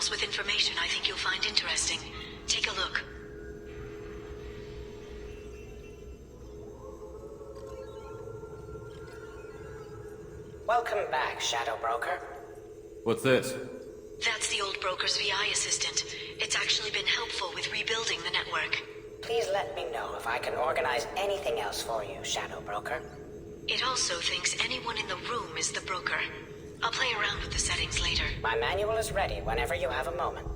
terminals with information I think you'll find interesting. Take a look. Welcome back, Shadow Broker. What's this? That's the old broker's VI assistant. It's actually been helpful with rebuilding the network. Please let me know if I can organize anything else for you, Shadow Broker. It also thinks anyone in the room is the broker. I'll play around with the settings later. My manual is ready whenever you have a moment.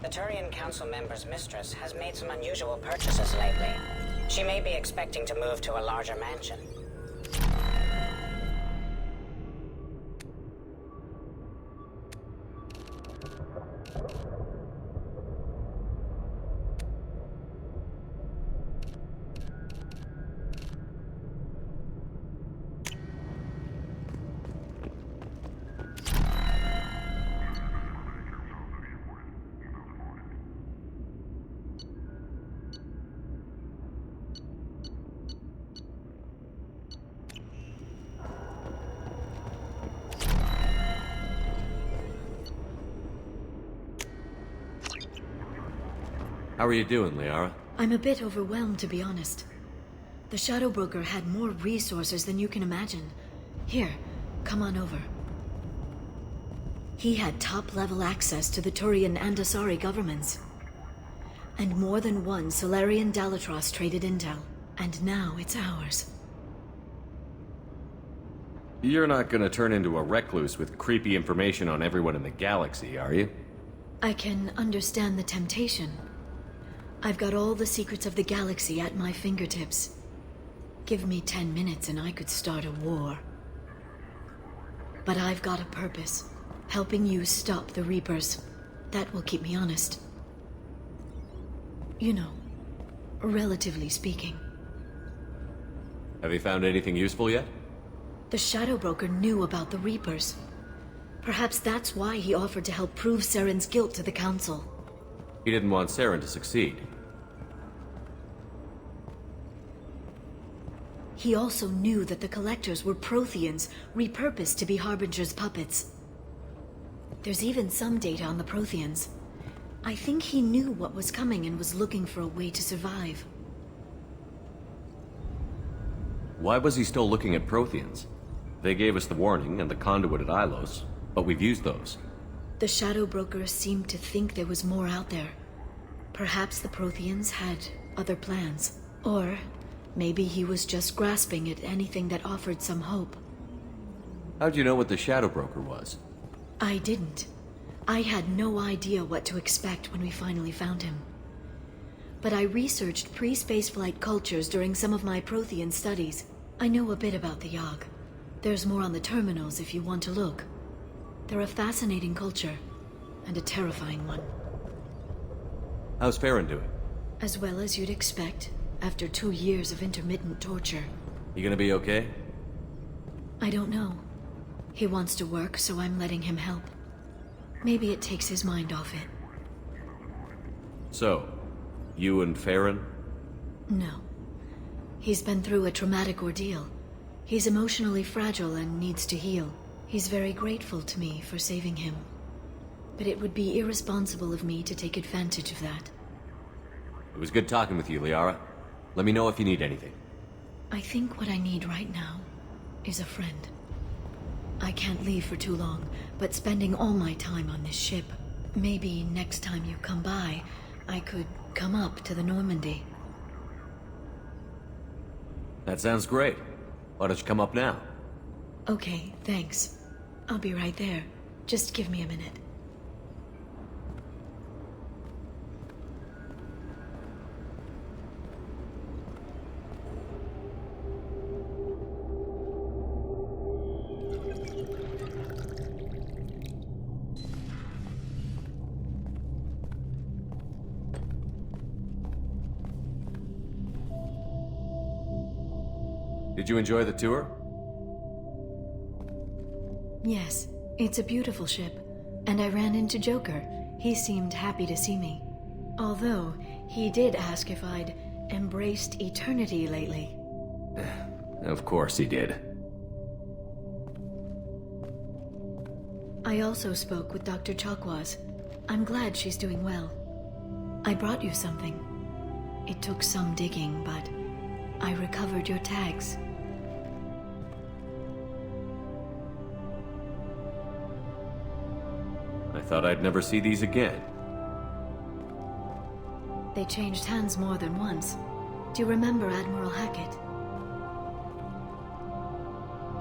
The Turian Council member's mistress has made some unusual purchases lately. She may be expecting to move to a larger mansion. How are you doing, Liara? I'm a bit overwhelmed, to be honest. The Shadow Broker had more resources than you can imagine. Here, come on over. He had top-level access to the Turian and Asari governments. And more than one Solarian Dalatros traded intel. And now it's ours. You're not gonna turn into a recluse with creepy information on everyone in the galaxy, are you? I can understand the temptation. I've got all the secrets of the galaxy at my fingertips. Give me 10 minutes and I could start a war. But I've got a purpose. Helping you stop the Reapers. That will keep me honest. You know, relatively speaking. Have you found anything useful yet? The Shadow Broker knew about the Reapers. Perhaps that's why he offered to help prove Saren's guilt to the Council. He didn't want Saren to succeed. He also knew that the Collectors were Protheans, repurposed to be Harbinger's puppets. There's even some data on the Protheans. I think he knew what was coming and was looking for a way to survive. Why was he still looking at Protheans? They gave us the warning and the conduit at Ilos, but we've used those. The Shadow Broker seemed to think there was more out there. Perhaps the Protheans had other plans. Or maybe he was just grasping at anything that offered some hope. How'd you know what the Shadow Broker was? I didn't. I had no idea what to expect when we finally found him. But I researched pre-spaceflight cultures during some of my Prothean studies. I know a bit about the Yogg. There's more on the terminals if you want to look. They're a fascinating culture, and a terrifying one. How's Farron doing? As well as you'd expect, after 2 years of intermittent torture. You gonna be okay? I don't know. He wants to work, so I'm letting him help. Maybe it takes his mind off it. So, you and Farron? No. He's been through a traumatic ordeal. He's emotionally fragile and needs to heal. He's very grateful to me for saving him. But it would be irresponsible of me to take advantage of that. It was good talking with you, Liara. Let me know if you need anything. I think what I need right now is a friend. I can't leave for too long, but spending all my time on this ship. Maybe next time you come by, I could come up to the Normandy. That sounds great. Why don't you come up now? Okay, thanks. I'll be right there. Just give me a minute. Did you enjoy the tour? Yes, it's a beautiful ship. And I ran into Joker. He seemed happy to see me. Although, he did ask if I'd embraced eternity lately. Of course he did. I also spoke with Dr. Chakwas. I'm glad she's doing well. I brought you something. It took some digging, but I recovered your tags. I thought I'd never see these again. They changed hands more than once. Do you remember Admiral Hackett?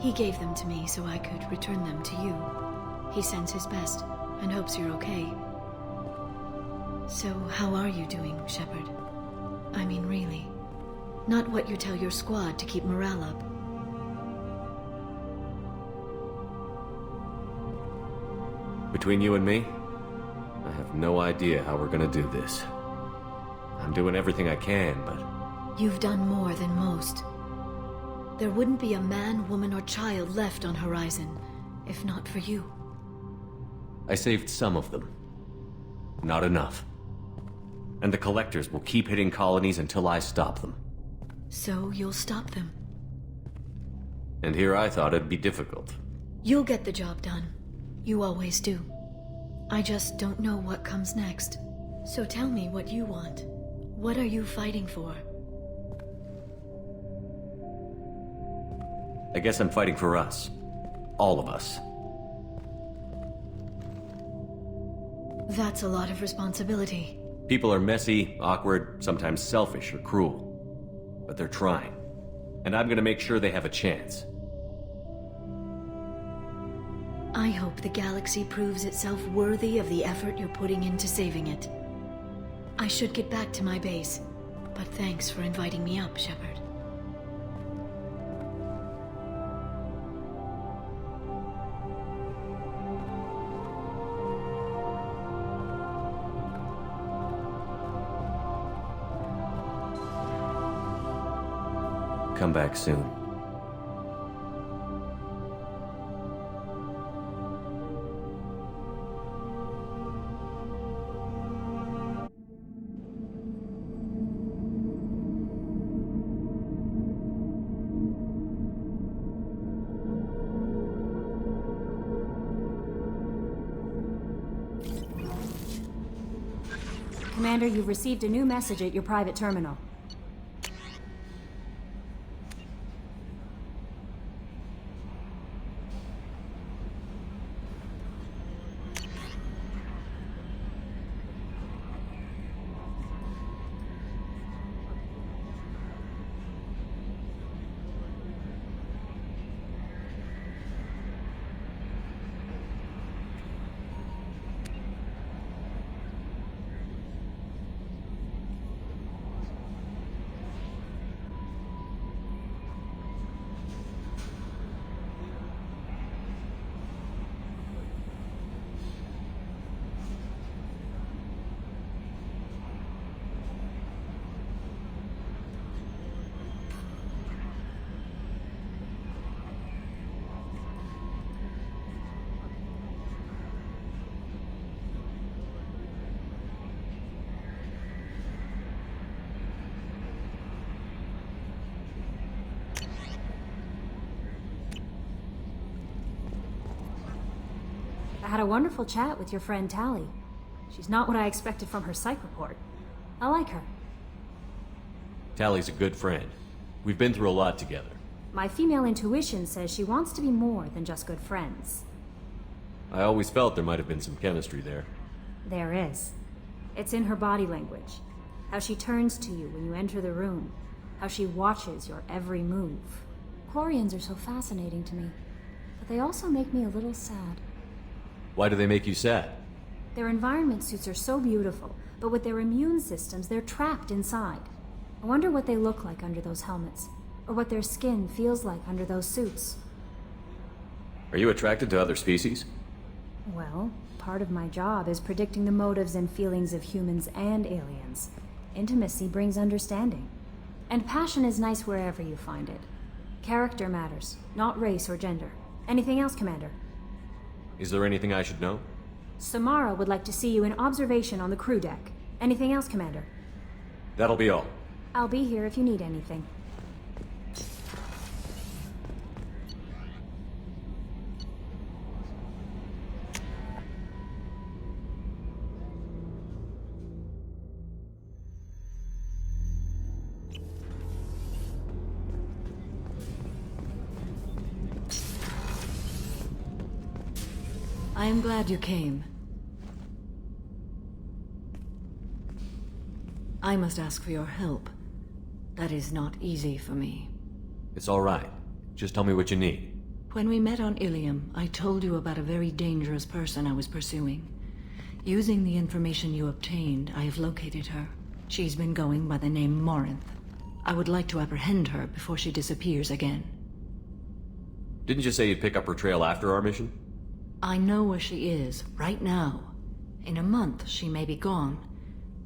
He gave them to me so I could return them to you. He sends his best and hopes you're okay. So, how are you doing, Shepard? I mean, really. Not what you tell your squad to keep morale up. Between you and me, I have no idea how we're gonna do this. I'm doing everything I can, but... You've done more than most. There wouldn't be a man, woman, or child left on Horizon, if not for you. I saved some of them. Not enough. And the Collectors will keep hitting colonies until I stop them. So you'll stop them. And here I thought it'd be difficult. You'll get the job done. You always do. I just don't know what comes next. So tell me what you want. What are you fighting for? I guess I'm fighting for us. All of us. That's a lot of responsibility. People are messy, awkward, sometimes selfish or cruel. But they're trying. And I'm gonna make sure they have a chance. I hope the galaxy proves itself worthy of the effort you're putting into saving it. I should get back to my base, but thanks for inviting me up, Shepard. come back soon. Commander, you've received a new message at your private terminal. I had a wonderful chat with your friend Tally. She's not what I expected from her psych report. I like her. Tally's a good friend. We've been through a lot together. My female intuition says she wants to be more than just good friends. I always felt there might have been some chemistry there. There is. It's in her body language. How she turns to you when you enter the room. How she watches your every move. Quarians are so fascinating to me, but they also make me a little sad. Why do they make you sad? Their environment suits are so beautiful, but with their immune systems, they're trapped inside. I wonder what they look like under those helmets, or what their skin feels like under those suits. Are you attracted to other species? Well, part of my job is predicting the motives and feelings of humans and aliens. Intimacy brings understanding. And passion is nice wherever you find it. Character matters, not race or gender. Anything else, Commander? Is there anything I should know? Samara would like to see you in observation on the crew deck. Anything else, Commander? That'll be all. I'll be here if you need anything. I am glad you came. I must ask for your help. That is not easy for me. It's all right. Just tell me what you need. When we met on Ilium, I told you about a very dangerous person I was pursuing. Using the information you obtained, I have located her. She's been going by the name Morinth. I would like to apprehend her before she disappears again. Didn't you say you'd pick up her trail after our mission? I know where she is, right now. In a month, she may be gone.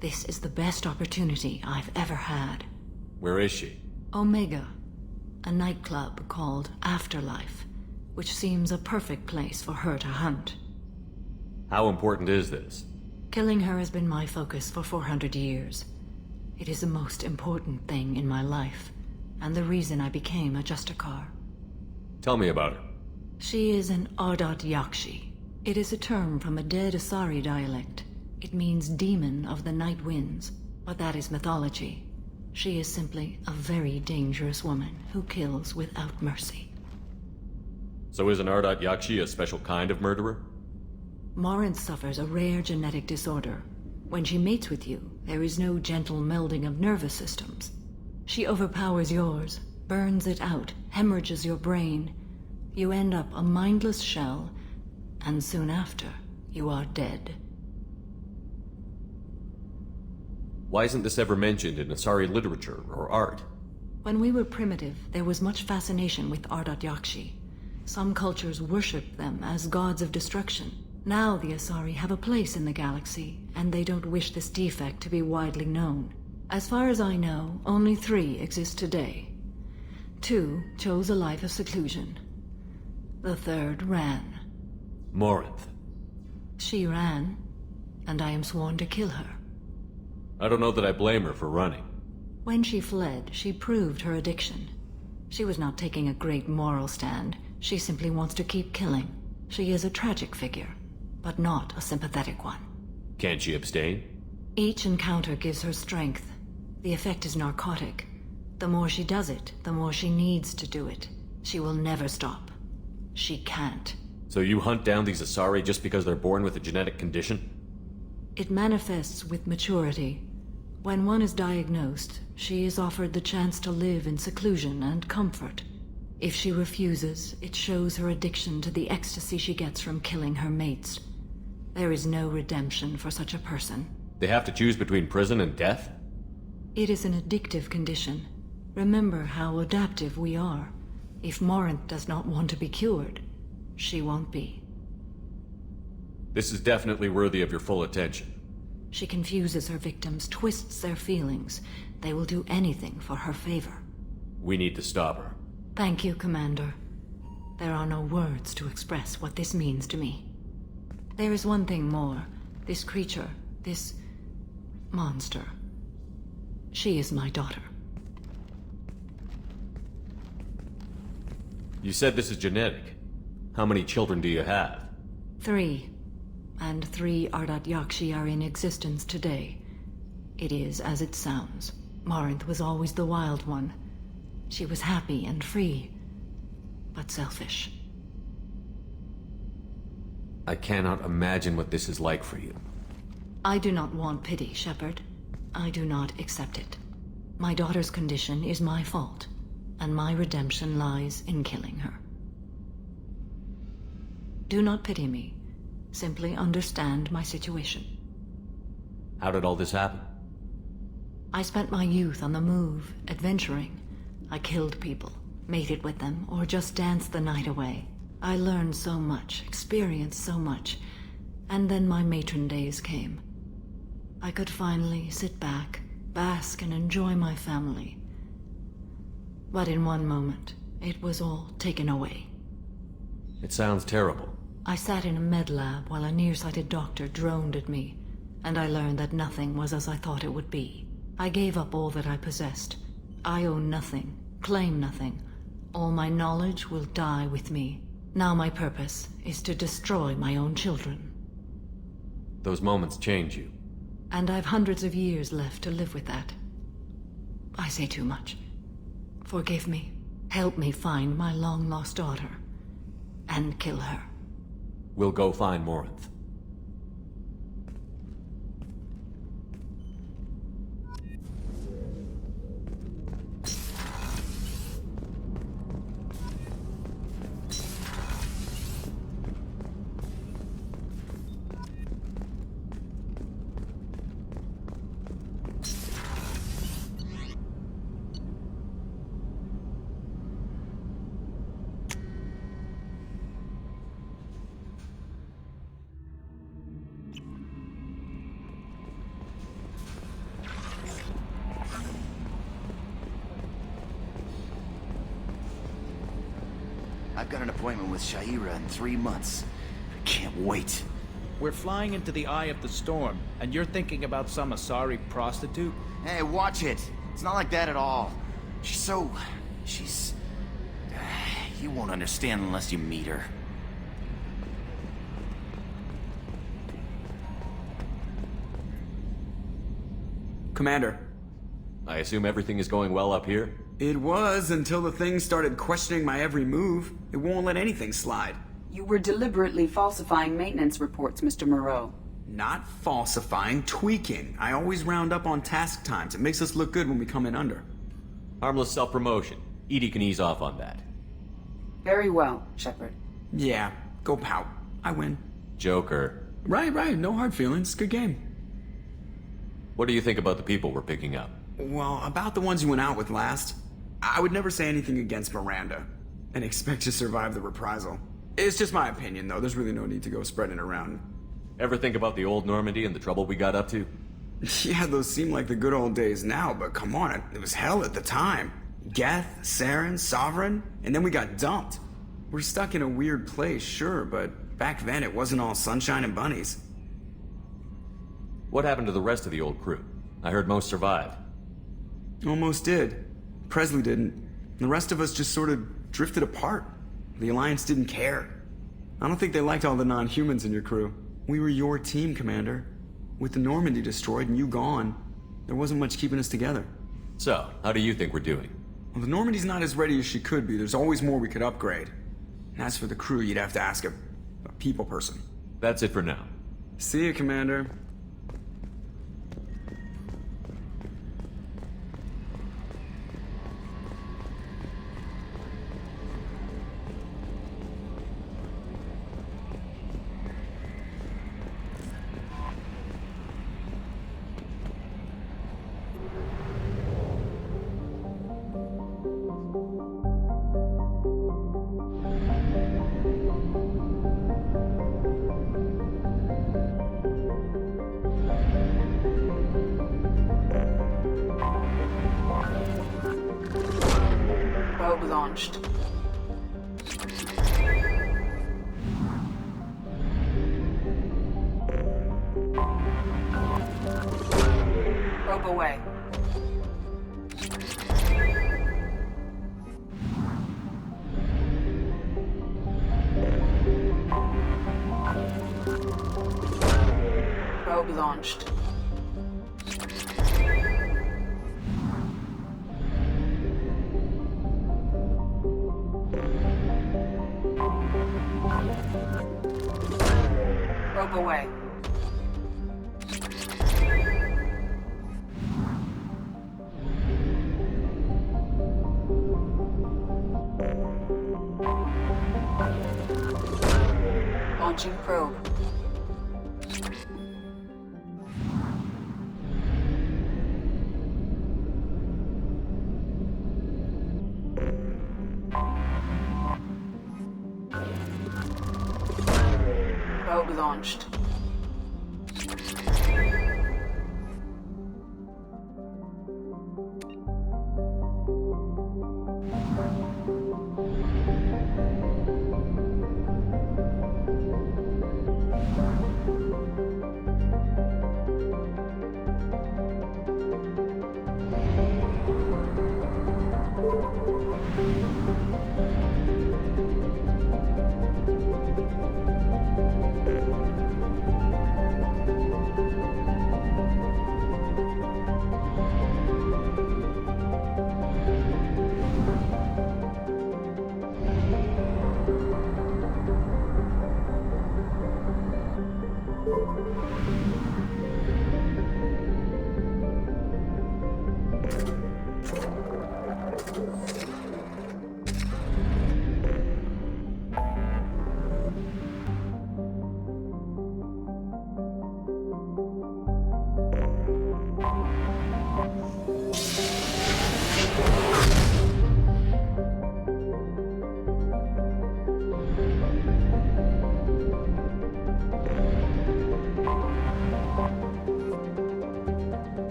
This is the best opportunity I've ever had. Where is she? Omega, a nightclub called Afterlife, which seems a perfect place for her to hunt. How important is this? Killing her has been my focus for 400 years. It is the most important thing in my life, and the reason I became a Justicar. Tell me about her. She is an Ardat Yakshi. It is a term from a dead Asari dialect. It means demon of the night winds, but that is mythology. She is simply a very dangerous woman who kills without mercy. So is an Ardat Yakshi a special kind of murderer? Morinth suffers a rare genetic disorder. When she mates with you, there is no gentle melding of nervous systems. She overpowers yours, burns it out, hemorrhages your brain. You end up a mindless shell, and soon after, you are dead. Why isn't this ever mentioned in Asari literature or art? When we were primitive, there was much fascination with Ardat Yakshi. Some cultures worshipped them as gods of destruction. Now the Asari have a place in the galaxy, and they don't wish this defect to be widely known. As far as I know, only 3 exist today. 2 chose a life of seclusion. The 3rd ran. Morinth. She ran, and I am sworn to kill her. I don't know that I blame her for running. When she fled, she proved her addiction. She was not taking a great moral stand. She simply wants to keep killing. She is a tragic figure, but not a sympathetic one. Can't she abstain? Each encounter gives her strength. The effect is narcotic. The more she does it, the more she needs to do it. She will never stop. She can't. So you hunt down these Asari just because they're born with a genetic condition? It manifests with maturity. When one is diagnosed, she is offered the chance to live in seclusion and comfort. If she refuses, it shows her addiction to the ecstasy she gets from killing her mates. There is no redemption for such a person. They have to choose between prison and death? It is an addictive condition. Remember how adaptive we are. If Morinth does not want to be cured, she won't be. This is definitely worthy of your full attention. She confuses her victims, twists their feelings. They will do anything for her favor. We need to stop her. Thank you, Commander. There are no words to express what this means to me. There is one thing more. This creature, this monster. She is my daughter. You said this is genetic. How many children do you have? 3. And 3 Ardat Yakshi are in existence today. It is as it sounds. Morinth was always the wild one. She was happy and free, but selfish. I cannot imagine what this is like for you. I do not want pity, Shepard. I do not accept it. My daughter's condition is my fault, and my redemption lies in killing her. Do not pity me. Simply understand my situation. How did all this happen? I spent my youth on the move, adventuring. I killed people, mated with them, or just danced the night away. I learned so much, experienced so much, and then my matron days came. I could finally sit back, bask and enjoy my family. But in one moment, it was all taken away. It sounds terrible. I sat in a med lab while a nearsighted doctor droned at me, and I learned that nothing was as I thought it would be. I gave up all that I possessed. I own nothing, claim nothing. All my knowledge will die with me. Now my purpose is to destroy my own children. Those moments change you. And I've hundreds of years left to live with that. I say too much. Forgive me. Help me find my long-lost daughter. And kill her. We'll go find Morinth. I've got an appointment with Shaira in 3 months. I can't wait. We're flying into the eye of the storm, and you're thinking about some Asari prostitute? Hey, watch it. It's not like that at all. She's... You won't understand unless you meet her. Commander. I assume everything is going well up here? It was until the thing started questioning my every move. It won't let anything slide. You were deliberately falsifying maintenance reports, Mr. Moreau. Not falsifying, tweaking. I always round up on task times. It makes us look good when we come in under. Harmless self-promotion. Edie can ease off on that. Very well, Shepard. Yeah, go pout. I win. Joker. Right. No hard feelings. Good game. What do you think about the people we're picking up? Well, about the ones you went out with last, I would never say anything against Miranda and expect to survive the reprisal. It's just my opinion, though. There's really no need to go spreading it around. Ever think about the old Normandy and the trouble we got up to? Yeah, those seem like the good old days now, but come on, it was hell at the time. Geth, Saren, Sovereign, and then we got dumped. We're stuck in a weird place, sure, but back then it wasn't all sunshine and bunnies. What happened to the rest of the old crew? I heard most survived. Almost did. Presley didn't. The rest of us just sort of drifted apart. The Alliance didn't care. I don't think they liked all the non-humans in your crew. We were your team, Commander. With the Normandy destroyed and you gone, there wasn't much keeping us together. So, how do you think we're doing? Well, the Normandy's not as ready as she could be. There's always more we could upgrade. And as for the crew, you'd have to ask a people person. That's it for now. See you, Commander. Probe launched. Probe away. Probe launched. Probe away. Launching probe. Probe launched.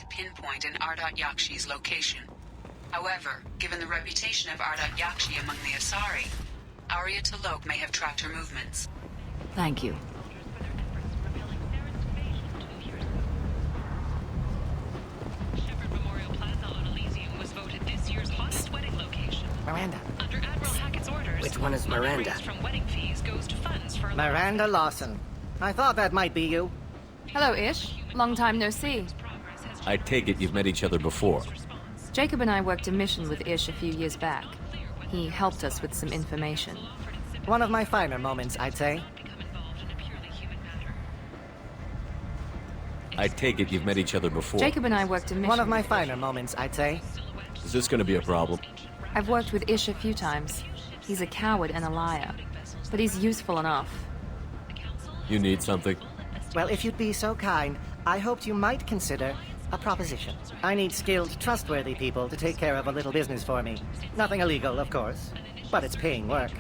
Pinpoint in Ardat Yakshi's location. However, given the reputation of Ardat Yakshi among the Asari, Arya T'Loak may have tracked her movements. Thank you. Shepard Memorial Plaza Miranda. Under Admiral Hackett's orders, Which one is Miranda? money raised from wedding fees goes to funds for Miranda Lawson. I thought that might be you. Hello, Ish. Long time no see. I take it you've met each other before. Jacob and I worked a mission with Ish a few years back. He helped us with some information. One of my finer moments, I'd say. I take it you've met each other before. Jacob and I worked a mission. One of my finer moments, I'd say. Is this gonna be a problem? I've worked with Ish a few times. He's a coward and a liar. But he's useful enough. You need something? Well, if you'd be so kind, I hoped you might consider a proposition. I need skilled, trustworthy people to take care of a little business for me. Nothing illegal, of course, but it's paying work.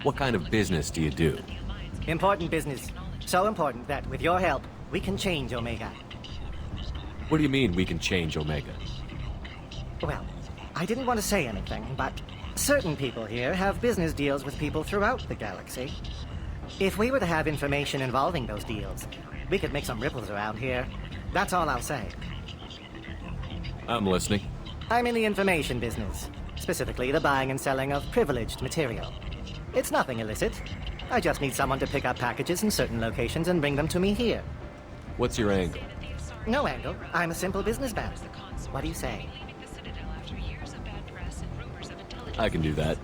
What kind of business do you do? Important business. So important that, with your help, we can change Omega. What do you mean we can change Omega? Well, I didn't want to say anything, but certain people here have business deals with people throughout the galaxy. If we were to have information involving those deals, we could make some ripples around here. That's all I'll say. I'm listening. I'm in the information business, specifically the buying and selling of privileged material. It's nothing illicit. I just need someone to pick up packages in certain locations and bring them to me here. What's your angle? No angle. I'm a simple businessman. What do you say? I can do that.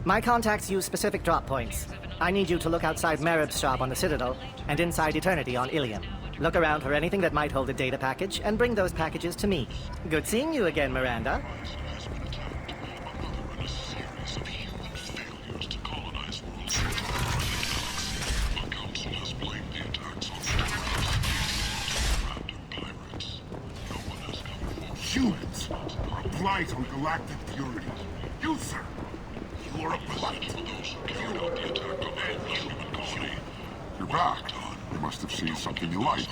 My contacts use specific drop points. I need you to look outside Merib's shop on the Citadel and inside Eternity on Ilium. Look around for anything that might hold a data package and bring those packages to me. Good seeing you again, Miranda. Humans are a blight on galactic purity. You, sir, you are a blight. You know the attack on any human colony. You're back. You must have seen something you like.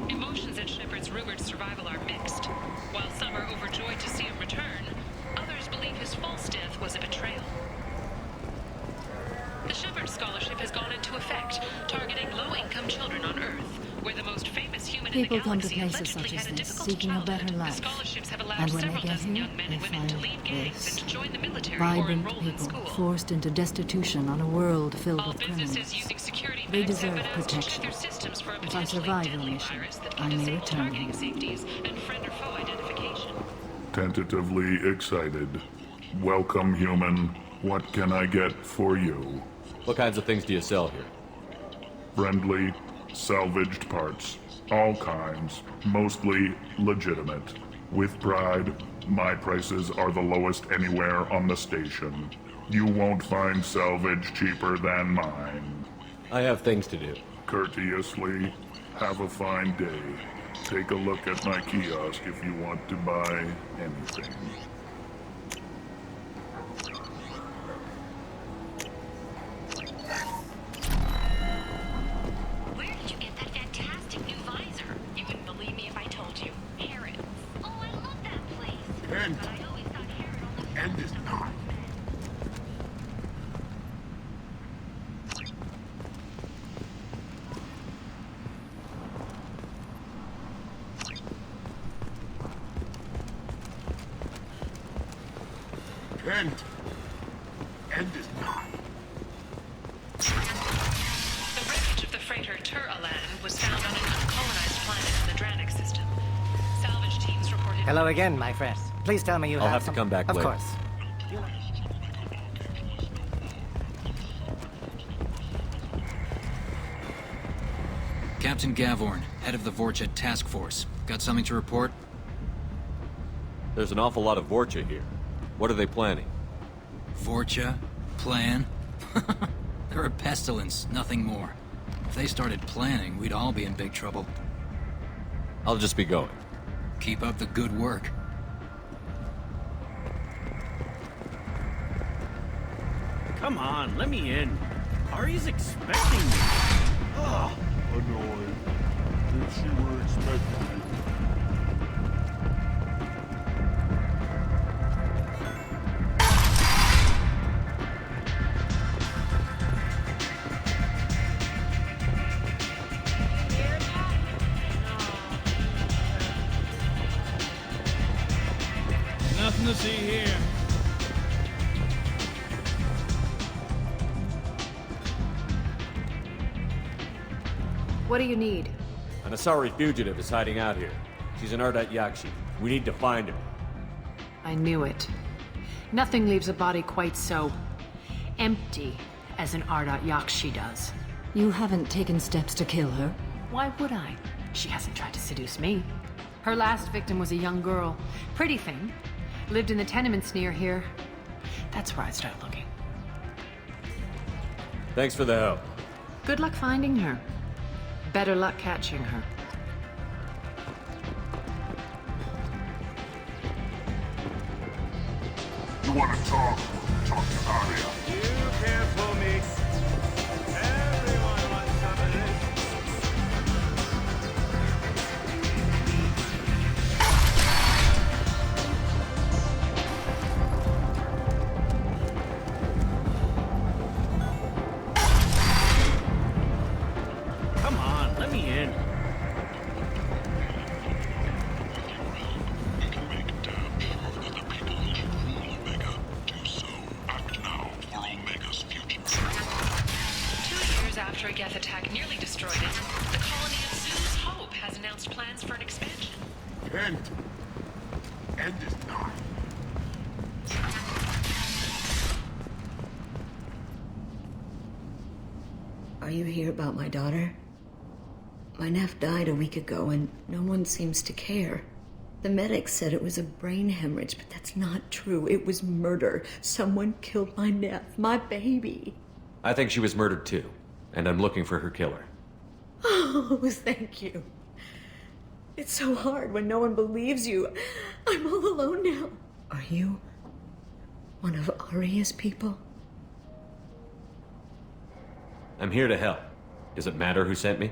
Emotions at Shepard's rumored survival are mixed. While some are overjoyed to see him return, others believe his false death was a betrayal. The Shepard Scholarship has gone into effect, targeting low-income children on Earth, where the most famous human People in the come to galaxy places allegedly such as had a this, difficult seeking a better childhood. life. The scholarships have allowed And when several they get dozen here, young men they and women find to leave gangs this. and to join the military or Vibrant enroll in people school. forced into destitution on a world filled All with businesses criminals. using security They vets have deserve been asked to check protection. their systems for a If I potentially survive your deadly mission, virus that I can may disable return targeting here. safeties and friend or foe identification. Tentatively excited. Welcome, human. What can I get for you? What kinds of things do you sell here? Friendly, salvaged parts. All kinds. Mostly legitimate. With pride, my prices are the lowest anywhere on the station. You won't find salvage cheaper than mine. I have things to do. Courteously, have a fine day. Take a look at my kiosk if you want to buy anything. Where did you get that fantastic new visor? You wouldn't believe me if I told you. Harrods. Oh, I love that place. And But I always thought Harrod only... end is not. End is not. The wreckage of the freighter Tur-Alan was found on an uncolonized planet in the Dranik system. Salvage teams reported... Hello again, my friend. Please tell me you I'll have have to some... come back Of later. course. Captain Gavorn, head of the Vorcha Task Force. Got something to report? There's an awful lot of Vorcha here. What are they planning? Vorcha? Plan? They're a pestilence, nothing more. If they started planning, we'd all be in big trouble. I'll just be going. Keep up the good work. Come on, let me in. Ari's expecting me. Ah, annoying. If she were expecting it. What do you need? An Asari fugitive is hiding out here. She's an Ardat Yakshi. We need to find her. I knew it. Nothing leaves a body quite so empty as an Ardat Yakshi does. You haven't taken steps to kill her? Why would I? She hasn't tried to seduce me. Her last victim was a young girl. Pretty thing. Lived in the tenements near here. That's where I'd start looking. Thanks for the help. Good luck finding her. Better luck catching her. You want to talk? Talk to Arya. You can't fool me. Everyone wants some of this. Come on, let me in. After a Geth attack nearly destroyed it, the colony of Zeus Hope has announced plans for an expansion. End. End is nigh. Are you here about my daughter? My nephew died a week ago and no one seems to care. The medics said it was a brain hemorrhage, but that's not true. It was murder. Someone killed my nephew, my baby. I think she was murdered too, and I'm looking for her killer. Oh, thank you. It's so hard when no one believes you. I'm all alone now. Are you one of Arya's people? I'm here to help. Does it matter who sent me?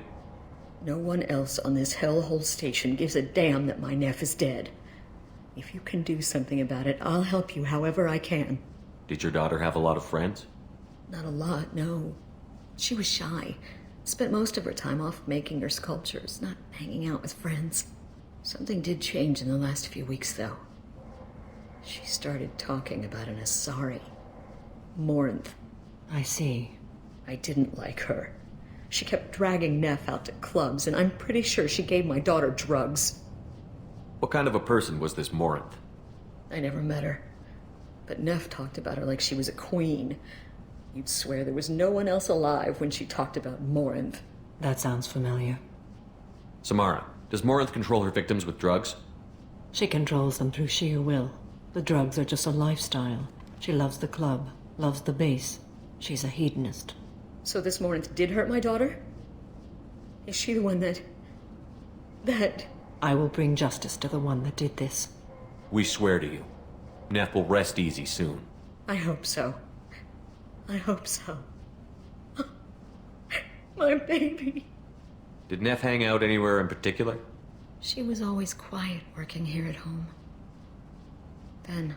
No one else on this hellhole station gives a damn that my nephew is dead. If you can do something about it, I'll help you however I can. Did your daughter have a lot of friends? Not a lot, no. She was shy. Spent most of her time off making her sculptures, not hanging out with friends. Something did change in the last few weeks, though. She started talking about an Asari. Morinth. I see. I didn't like her. She kept dragging Neff out to clubs, and I'm pretty sure she gave my daughter drugs. What kind of a person was this Morinth? I never met her. But Neff talked about her like she was a queen. You'd swear there was no one else alive when she talked about Morinth. That sounds familiar. Samara, does Morinth control her victims with drugs? She controls them through sheer will. The drugs are just a lifestyle. She loves the club, loves the base. She's a hedonist. So this Morinth did hurt my daughter? Is she the one that... I will bring justice to the one that did this. We swear to you. Neff will rest easy soon. I hope so. I hope so. My baby. Did Neff hang out anywhere in particular? She was always quiet working here at home. Then,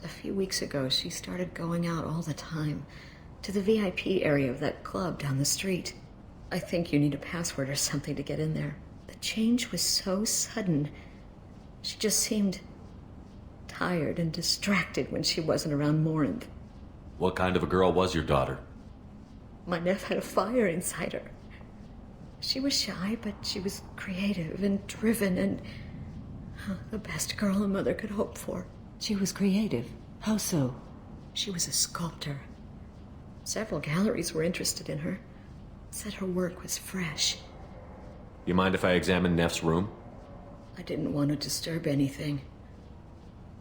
a few weeks ago, she started going out all the time to the VIP area of that club down the street. I think you need a password or something to get in there. The change was so sudden. She just seemed tired and distracted when she wasn't around Morinth. What kind of a girl was your daughter? My nephew had a fire inside her. She was shy, but she was creative and driven and the best girl a mother could hope for. She was creative? How so? She was a sculptor. Several galleries were interested in her. Said her work was fresh. You mind if I examine Neff's room? I didn't want to disturb anything.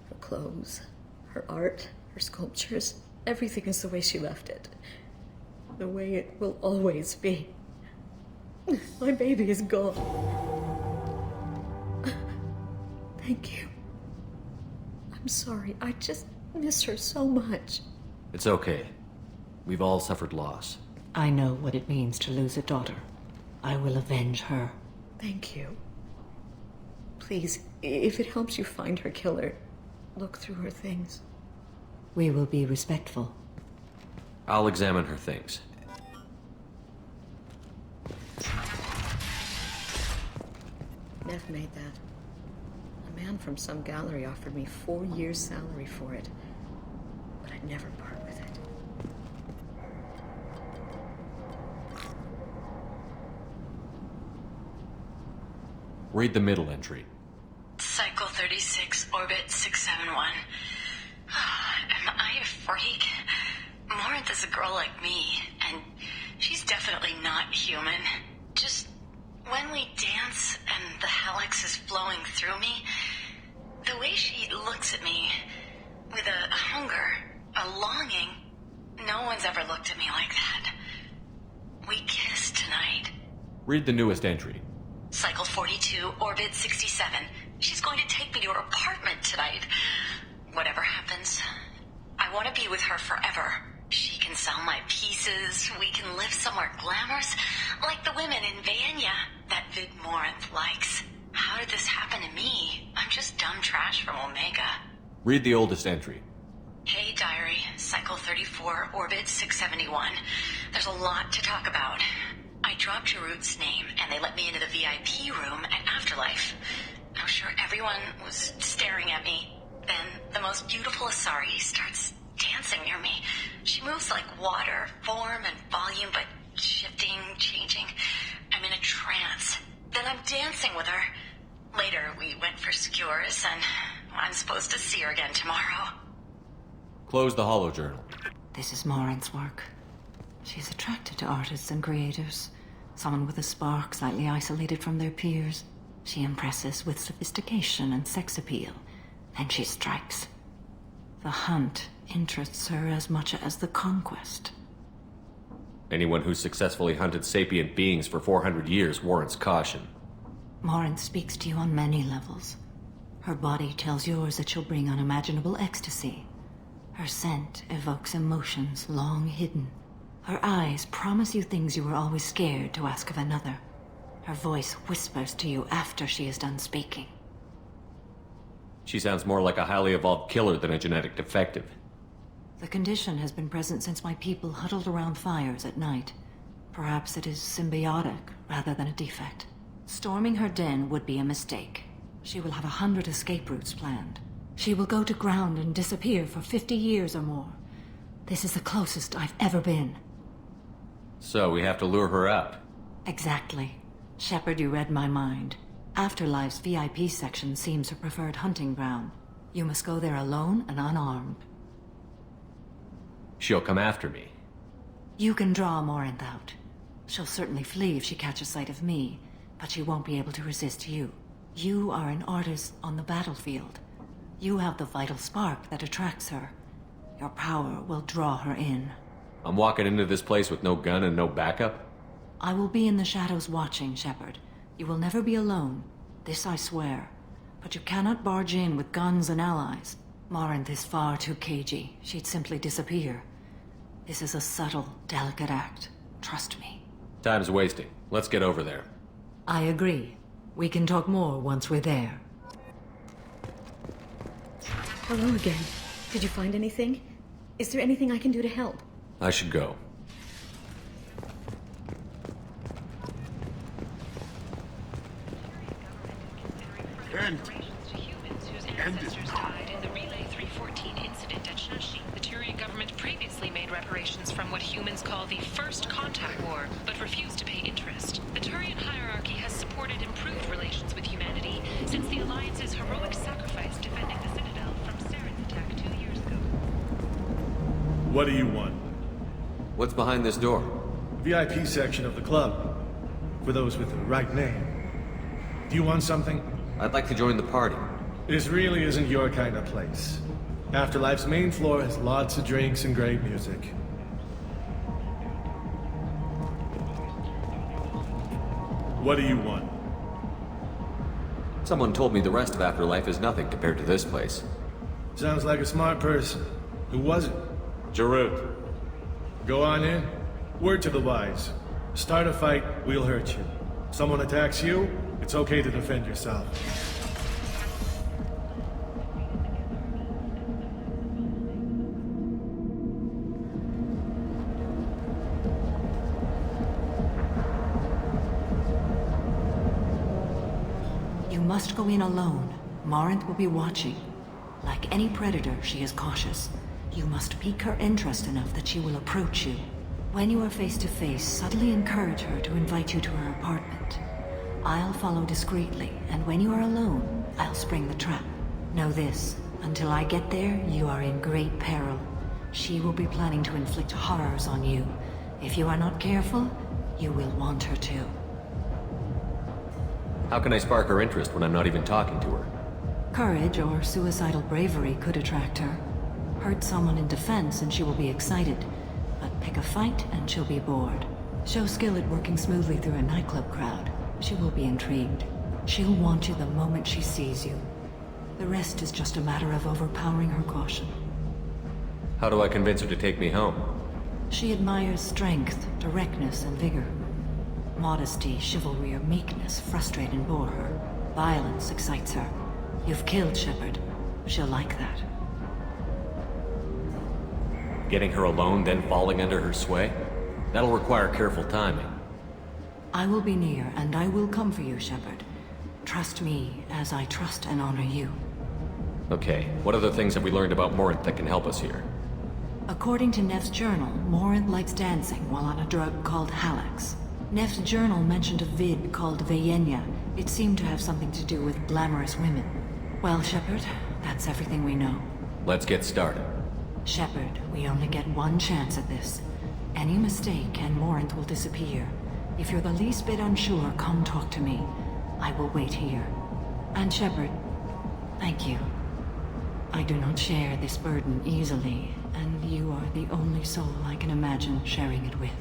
Her clothes, her art, her sculptures, everything is the way she left it. The way it will always be. My baby is gone. Thank you. I'm sorry. I just miss her so much. It's okay. We've all suffered loss. I know what it means to lose a daughter. I will avenge her. Thank you. Please, if it helps you find her killer, look through her things. We will be respectful. I'll examine her things. Neff made that. A man from some gallery offered me 4 years' salary for it, but I'd never part with it. Read the middle entry. Cycle 36, orbit 671. Am I a freak? Morinth is a girl like me, and she's definitely not human. Just when we dance and the helix is flowing through me, the way she looks at me with a hunger, a longing, no one's ever looked at me like that. We kissed tonight. Read the newest entry. Cycle 42, orbit 67. She's going to take me to her apartment tonight. Whatever happens, I want to be with her forever. She can sell my pieces. We can live somewhere glamorous, like the women in Vanya that Vid Morinth likes. How did this happen to me? I'm just dumb trash from Omega. Read the oldest entry. Hey, Diary. Cycle 34, orbit 671. There's a lot to talk about. I dropped Jarut's name, and they let me into the VIP room at Afterlife. I'm sure everyone was staring at me. Then the most beautiful Asari starts dancing near me. She moves like water, form and volume, but shifting, changing. I'm in a trance. Then I'm dancing with her. Later, we went for skewers, and I'm supposed to see her again tomorrow. Close the holojournal. This is Morinth's work. She's attracted to artists and creators. Someone with a spark, slightly isolated from their peers. She impresses with sophistication and sex appeal. Then she strikes. The hunt interests her as much as the conquest. Anyone who's successfully hunted sapient beings for 400 years warrants caution. Morinth speaks to you on many levels. Her body tells yours that she'll bring unimaginable ecstasy. Her scent evokes emotions long hidden. Her eyes promise you things you were always scared to ask of another. Her voice whispers to you after she is done speaking. She sounds more like a highly evolved killer than a genetic defective. The condition has been present since my people huddled around fires at night. Perhaps it is symbiotic rather than a defect. Storming her den would be a mistake. She will have 100 escape routes planned. She will go to ground and disappear for 50 years or more. This is the closest I've ever been. So we have to lure her out. Exactly. Shepard, you read my mind. Afterlife's VIP section seems her preferred hunting ground. You must go there alone and unarmed. She'll come after me. You can draw Morinth out. She'll certainly flee if she catches sight of me, but she won't be able to resist you. You are an artist on the battlefield. You have the vital spark that attracts her. Your power will draw her in. I'm walking into this place with no gun and no backup? I will be in the shadows watching, Shepard. You will never be alone. This I swear. But you cannot barge in with guns and allies. Morinth is far too cagey. She'd simply disappear. This is a subtle, delicate act. Trust me. Time's wasting. Let's get over there. I agree. We can talk more once we're there. Hello again. Did you find anything? Is there anything I can do to help? I should go. End it. Died in the Relay 314 incident at Shashi. The Turian government previously made reparations from what humans call the First Contact War, but refused to pay interest. The Turian hierarchy has supported improved relations with humanity since the Alliance's heroic sacrifice defending the Citadel from Saren's attack 2 years ago. What do you want? What's behind this door? VIP section of the club. For those with the right name. Do you want something? I'd like to join the party. This really isn't your kind of place. Afterlife's main floor has lots of drinks and great music. What do you want? Someone told me the rest of Afterlife is nothing compared to this place. Sounds like a smart person. Who was it? Jarut. Go on in. Word to the wise. Start a fight, we'll hurt you. Someone attacks you, it's okay to defend yourself. You must go in alone. Morinth will be watching. Like any predator, she is cautious. You must pique her interest enough that she will approach you. When you are face to face, subtly encourage her to invite you to her apartment. I'll follow discreetly, and when you are alone, I'll spring the trap. Know this, until I get there, you are in great peril. She will be planning to inflict horrors on you. If you are not careful, you will want her to. How can I spark her interest when I'm not even talking to her? Courage or suicidal bravery could attract her. Hurt someone in defense and she will be excited. But pick a fight and she'll be bored. Show skill at working smoothly through a nightclub crowd. She will be intrigued. She'll want you the moment she sees you. The rest is just a matter of overpowering her caution. How do I convince her to take me home? She admires strength, directness, and vigor. Modesty, chivalry, or meekness frustrate and bore her. Violence excites her. You've killed Shepard. She'll like that. Getting her alone, then falling under her sway? That'll require careful timing. I will be near, and I will come for you, Shepard. Trust me, as I trust and honor you. Okay, what other things have we learned about Morinth that can help us here? According to Neff's journal, Morinth likes dancing while on a drug called Halax. Neff's journal mentioned a vid called Vayenya. It seemed to have something to do with glamorous women. Well, Shepard, that's everything we know. Let's get started. Shepard, we only get one chance at this. Any mistake and Morinth will disappear. If you're the least bit unsure, come talk to me. I will wait here. And Shepard, thank you. I do not share this burden easily, and you are the only soul I can imagine sharing it with.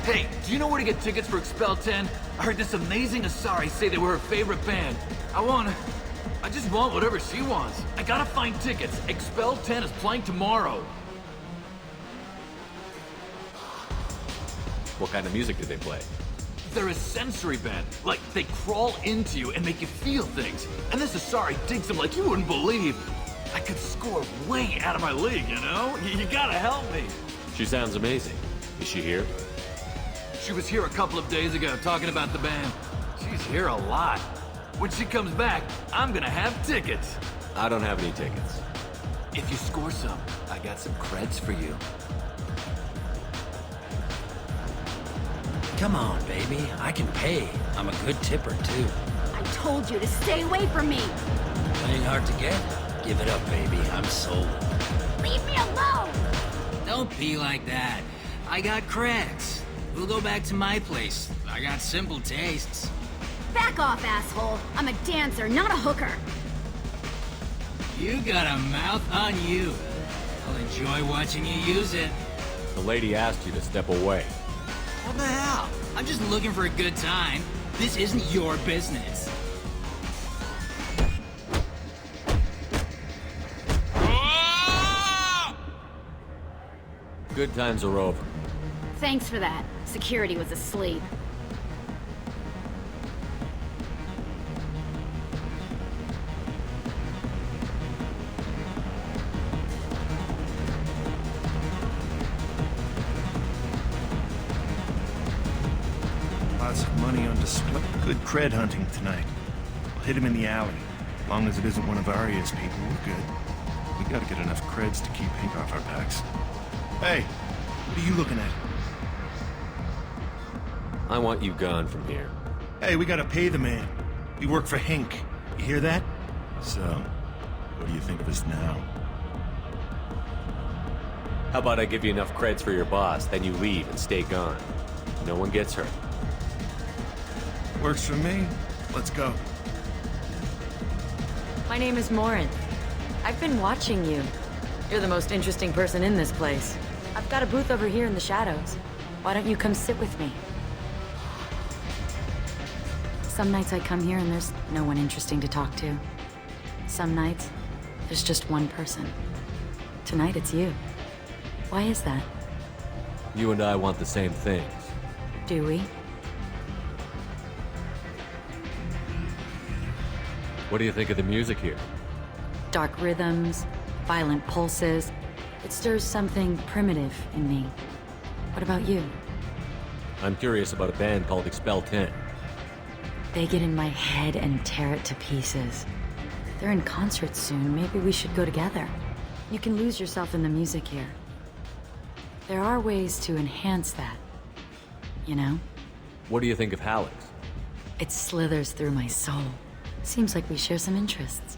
Hey, do you know where to get tickets for Expel 10? I heard this amazing Asari say they were her favorite band. I just want whatever she wants. I gotta find tickets. Expel 10 is playing tomorrow. What kind of music do they play? They're a sensory band. Like, they crawl into you and make you feel things. And this Asari digs them like you wouldn't believe. I could score way out of my league, you know? You gotta help me. She sounds amazing. Is she here? She was here a couple of days ago talking about the band. She's here a lot. When she comes back, I'm gonna have tickets. I don't have any tickets. If you score some, I got some creds for you. Come on, baby. I can pay. I'm a good tipper, too. I told you to stay away from me! Playing hard to get? Give it up, baby. I'm sold. Leave me alone! Don't be like that. I got creds. We'll go back to my place. I got simple tastes. Back off, asshole! I'm a dancer, not a hooker! You got a mouth on you. I'll enjoy watching you use it. The lady asked you to step away. What the hell? I'm just looking for a good time. This isn't your business. Good times are over. Thanks for that. Security was asleep. Lots of money on display. Good cred hunting tonight. We'll hit him in the alley. As long as it isn't one of Arya's people, we're good. We gotta get enough creds to keep Hank off our backs. Hey, what are you looking at? I want you gone from here. Hey, we gotta pay the man. We work for Hink. You hear that? So, what do you think of us now? How about I give you enough creds for your boss, then you leave and stay gone. No one gets hurt. Works for me. Let's go. My name is Morinth. I've been watching you. You're the most interesting person in this place. I've got a booth over here in the shadows. Why don't you come sit with me? Some nights I come here and there's no one interesting to talk to. Some nights, there's just one person. Tonight it's you. Why is that? You and I want the same things. Do we? What do you think of the music here? Dark rhythms, violent pulses. It stirs something primitive in me. What about you? I'm curious about a band called Expel 10. They get in my head and tear it to pieces. They're in concert soon. Maybe we should go together. You can lose yourself in the music here. There are ways to enhance that. You know? What do you think of Hallex? It slithers through my soul. Seems like we share some interests.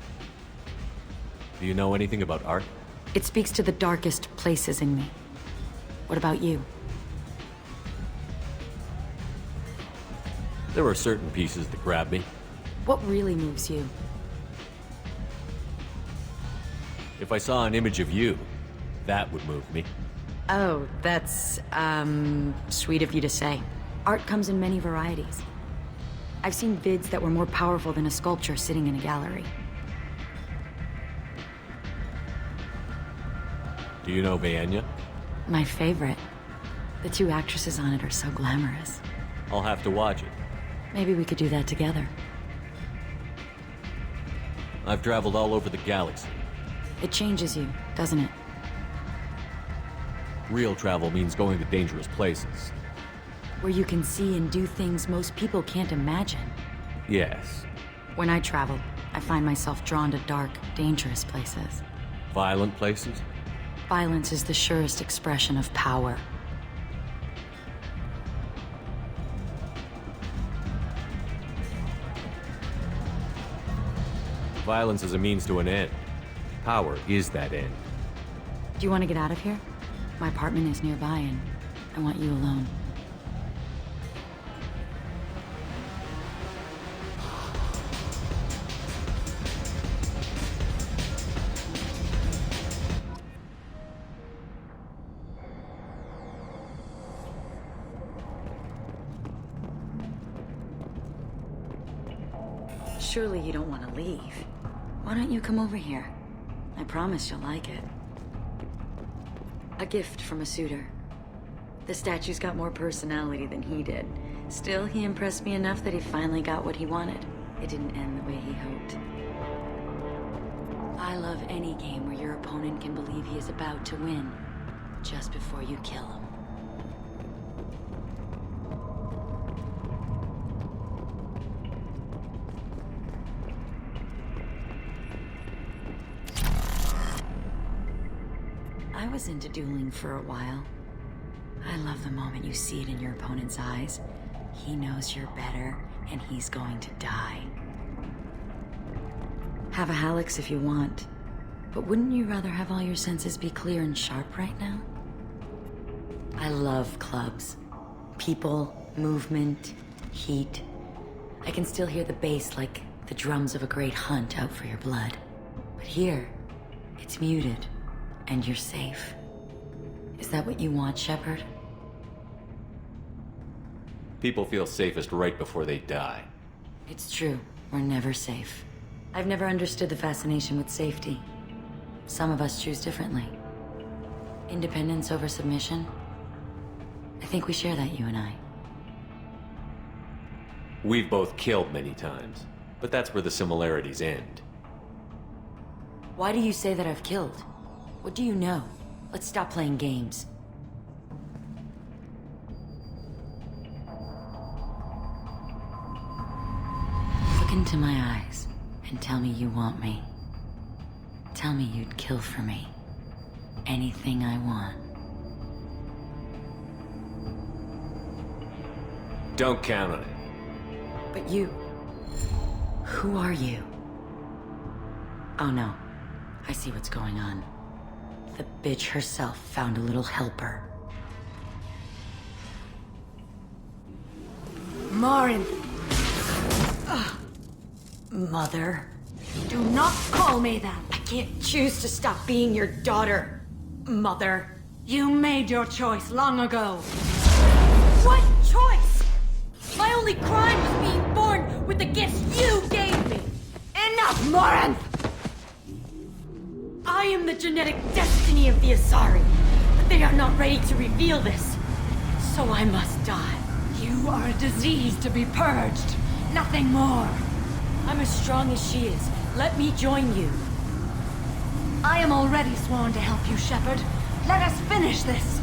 Do you know anything about art? It speaks to the darkest places in me. What about you? There are certain pieces that grab me. What really moves you? If I saw an image of you, that would move me. Oh, that's, sweet of you to say. Art comes in many varieties. I've seen vids that were more powerful than a sculpture sitting in a gallery. Do you know Vaenya? My favorite. The two actresses on it are so glamorous. I'll have to watch it. Maybe we could do that together. I've traveled all over the galaxy. It changes you, doesn't it? Real travel means going to dangerous places. Where you can see and do things most people can't imagine. Yes. When I travel, I find myself drawn to dark, dangerous places. Violent places? Violence is the surest expression of power. Violence is a means to an end. Power is that end. Do you want to get out of here? My apartment is nearby and I want you alone. Surely you don't want to leave. Why don't you come over here? I promise you'll like it. A gift from a suitor. The statue's got more personality than he did. Still, he impressed me enough that he finally got what he wanted. It didn't end the way he hoped. I love any game where your opponent can believe he is about to win, just before you kill him. I was into dueling for a while. I love the moment you see it in your opponent's eyes. He knows you're better, and he's going to die. Have a Hallex if you want, but wouldn't you rather have all your senses be clear and sharp right now? I love clubs. People, movement, heat. I can still hear the bass like the drums of a great hunt out for your blood. But here, it's muted. And you're safe. Is that what you want, Shepard? People feel safest right before they die. It's true. We're never safe. I've never understood the fascination with safety. Some of us choose differently. Independence over submission? I think we share that, you and I. We've both killed many times, but that's where the similarities end. Why do you say that I've killed? What do you know? Let's stop playing games. Look into my eyes and tell me you want me. Tell me you'd kill for me. Anything I want. Don't count on it. But you... who are you? Oh no. I see what's going on. The bitch herself found a little helper. Marin! Mother. Do not call me that! I can't choose to stop being your daughter, Mother. You made your choice long ago. What choice? My only crime was being born with the gifts you gave me! Enough, Marin! I am the genetic destiny of the Asari, but they are not ready to reveal this, so I must die. You are a disease to be purged, nothing more. I'm as strong as she is. Let me join you. I am already sworn to help you, Shepard. Let us finish this.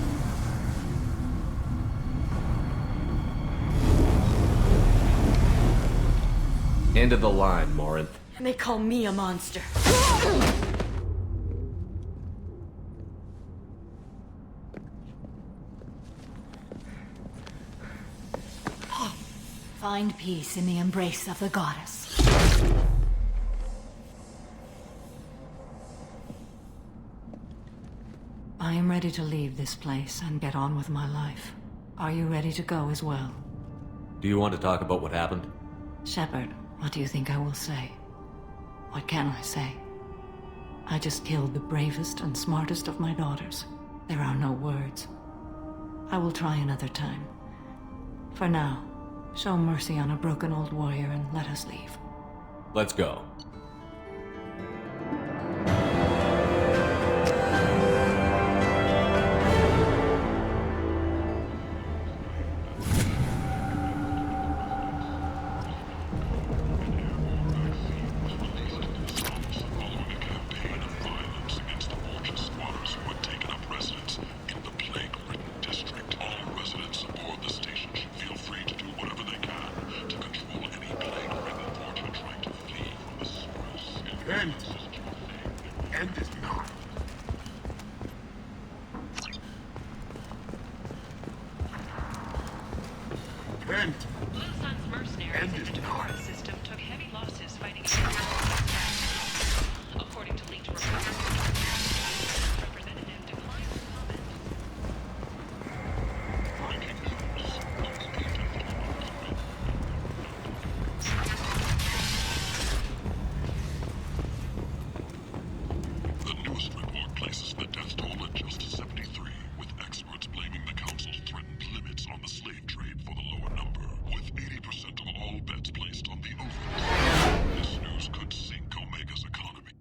End of the line, Morinth. And they call me a monster. Find peace in the embrace of the goddess. I am ready to leave this place and get on with my life. Are you ready to go as well? Do you want to talk about what happened? Shepard, what do you think I will say? What can I say? I just killed the bravest and smartest of my daughters. There are no words. I will try another time. For now, show mercy on a broken old warrior and let us leave. Let's go. End is not. End. Blue Sun's mercenaries in the Cerberus system took heavy losses fighting against according to leaked reports. Representative declined to comment. The newest report places the death toll at just 73, with experts blaming the Council's threatened limits on the slave trade for the lower number, with 80% of all bets placed on the ovens. This news could sink Omega's economy.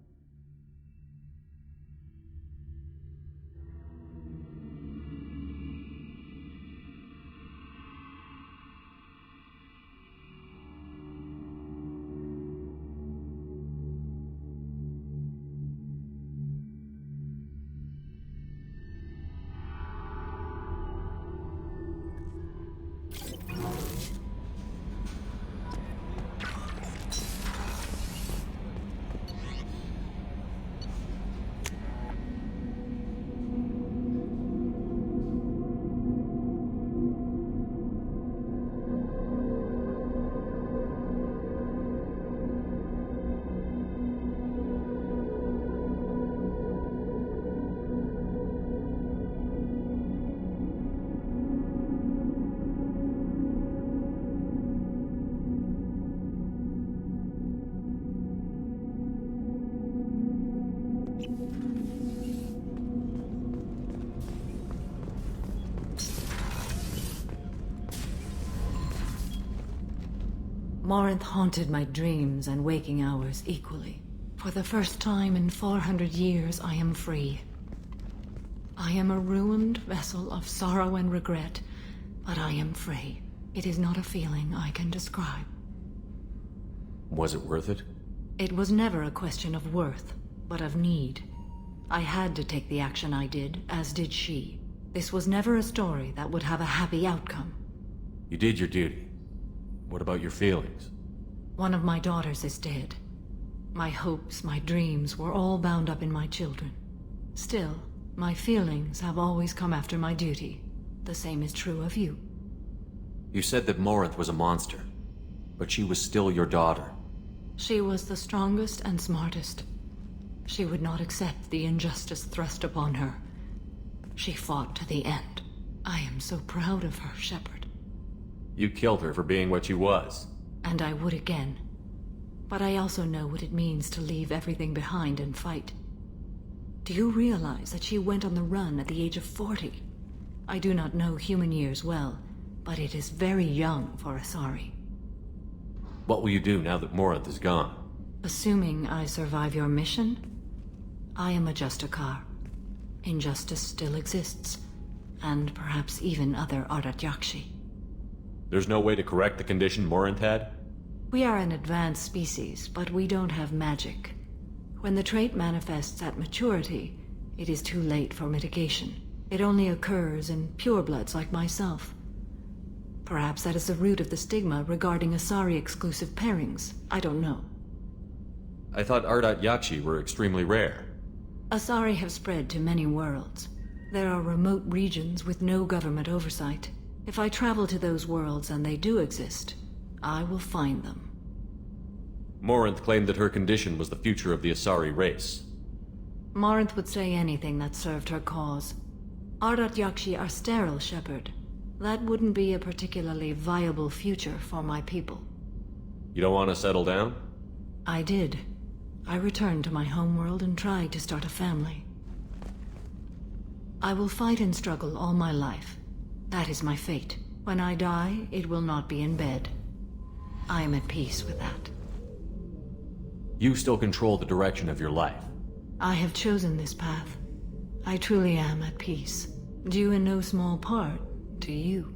Morinth haunted my dreams and waking hours equally. For the first time in 400 years, I am free. I am a ruined vessel of sorrow and regret, but I am free. It is not a feeling I can describe. Was it worth it? It was never a question of worth, but of need. I had to take the action I did, as did she. This was never a story that would have a happy outcome. You did your duty. What about your feelings? One of my daughters is dead. My hopes, my dreams were all bound up in my children. Still, my feelings have always come after my duty. The same is true of you. You said that Morinth was a monster, but she was still your daughter. She was the strongest and smartest. She would not accept the injustice thrust upon her. She fought to the end. I am so proud of her, Shepard. You killed her for being what she was. And I would again. But I also know what it means to leave everything behind and fight. Do you realize that she went on the run at the age of 40? I do not know human years well, but it is very young for Asari. What will you do now that Morinth is gone? Assuming I survive your mission, I am a Justicar. Injustice still exists, and perhaps even other Ardat Yakshi. There's no way to correct the condition Morinth had? We are an advanced species, but we don't have magic. When the trait manifests at maturity, it is too late for mitigation. It only occurs in purebloods like myself. Perhaps that is the root of the stigma regarding Asari-exclusive pairings. I don't know. I thought Ardat Yakshi were extremely rare. Asari have spread to many worlds. There are remote regions with no government oversight. If I travel to those worlds and they do exist, I will find them. Morinth claimed that her condition was the future of the Asari race. Morinth would say anything that served her cause. Ardat Yakshi are sterile, Shepard. That wouldn't be a particularly viable future for my people. You don't want to settle down? I did. I returned to my homeworld and tried to start a family. I will fight and struggle all my life. That is my fate. When I die, it will not be in bed. I am at peace with that. You still control the direction of your life. I have chosen this path. I truly am at peace, due in no small part to you.